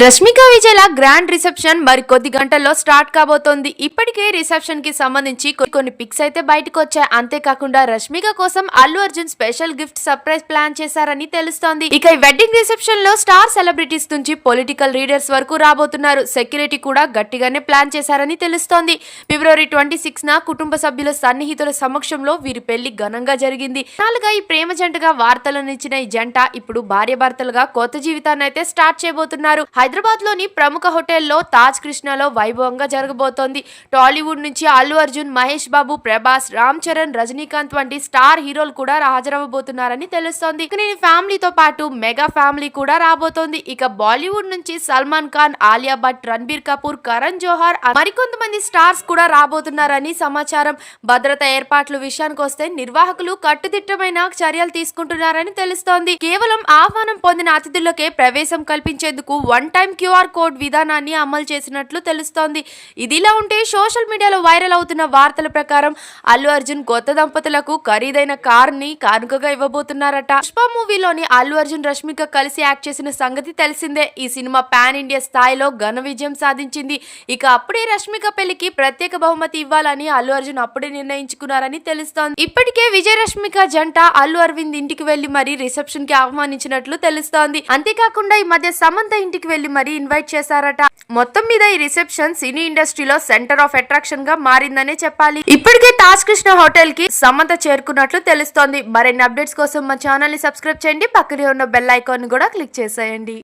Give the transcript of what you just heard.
Rashmika విజయల grand reception మరి కొద్ది గంటల్లో స్టార్ట్ కాబోతోంది. ఇప్పటికే రిసెప్షన్ కి సంబంధించి కొన్ని పిక్స్ అయితే బయటకు వచ్చాయి. అంతేకాకుండా రష్మిక కోసం Allu Arjun special gift surprise plan చేశారని తెలుస్తోంది. ఇక ఈ వెడ్డింగ్ రిసెప్షన్ లో స్టార్ సెలబ్రిటీస్ నుంచి పొలిటికల్ లీడర్స్ వరకు రాబోతున్నారు. సెక్యూరిటీ కూడా గట్టిగానే ప్లాన్ చేశారని తెలుస్తోంది. ఫిబ్రవరి 26న కుటుంబ సభ్యుల సన్నిహితుల సమక్షంలో వీరి పెళ్లి ఘనంగా జరిగింది. నాలుగా ఈ ప్రేమ జంటగా వార్తలనిచ్చిన ఈ జంట ఇప్పుడు భార్యాభర్తలుగా కొత్త జీవితాన్ని అయితే స్టార్ట్ చేయబోతున్నారు. హైదరాబాద్ లోని ప్రముఖ హోటల్లో తాజ్ కృష్ణలో వైభవంగా జరగబోతోంది. టాలీవుడ్ నుంచి అల్లు అర్జున్, మహేష్ బాబు, ప్రభాస్, రామ్ చరణ్, రజనీకాంత్ వంటి స్టార్ హీరోలు కూడా హాజరవబోతున్నారని తెలుస్తోంది. ఇక ఫ్యామిలీతో పాటు మెగా ఫ్యామిలీ కూడా రాబోతోంది. ఇక బాలీవుడ్ నుంచి సల్మాన్ ఖాన్, ఆలియా భట్, రణబీర్ కపూర్, కరణ్ జోహార్ మరికొంతమంది స్టార్స్ కూడా రాబోతున్నారని సమాచారం. భద్రత ఏర్పాట్ల విషయానికి వస్తే నిర్వాహకులు కట్టుదిట్టమైన చర్యలు తీసుకుంటున్నారని తెలుస్తోంది. కేవలం ఆహ్వానం పొందిన అతిథులకే ప్రవేశం కల్పించేందుకు వన్ టైం క్యూఆర్ కోడ్ విధానాన్ని అమలు చేసినట్లు తెలుస్తోంది. ఇదిలా ఉంటే సోషల్ మీడియాలో వైరల్ అవుతున్న వార్తల ప్రకారం అల్లు అర్జున్ కొత్త దంపతులకు ఖరీదైన కార్ ని కానుకగా ఇవ్వబోతున్నారట. పుష్ప మూవీలోని అల్లు అర్జున్, రష్మిక కలిసి యాక్ట్ చేసిన సంగతి తెలిసిందే. ఈ సినిమా పాన్ ఇండియా స్థాయిలో ఘన విజయం సాధించింది. ఇక అప్పుడే రష్మిక పెళ్లికి ప్రత్యేక బహుమతి ఇవ్వాలని అల్లు అర్జున్ అప్పుడే నిర్ణయించుకున్నారని తెలుస్తోంది. ఇప్పటికే విజయ్ రష్మిక జంట అల్లు అరవింద్ ఇంటికి వెళ్లి మరీ రిసెప్షన్ కి ఆహ్వానించినట్లు తెలుస్తోంది. అంతేకాకుండా ఈ మధ్య సమంత ఇంటికి వెళ్లి మరీ ఇన్వైట్ చేశారట. మొత్తం మీద ఈ రిసెప్షన్ సినీ ఇండస్ట్రీలో సెంటర్ ఆఫ్ అట్రాక్షన్ గా మారిందనే చెప్పాలి. ఇప్పటికే తాజ్ కృష్ణ హోటల్ కి సమంత చేరుకున్నట్లు తెలుస్తోంది. మరిన్ని అప్డేట్స్ కోసం మా ఛానల్ ని సబ్స్క్రైబ్ చేయండి. పక్కనే ఉన్న బెల్ ఐకాన్ ని కూడా క్లిక్ చేసేయండి.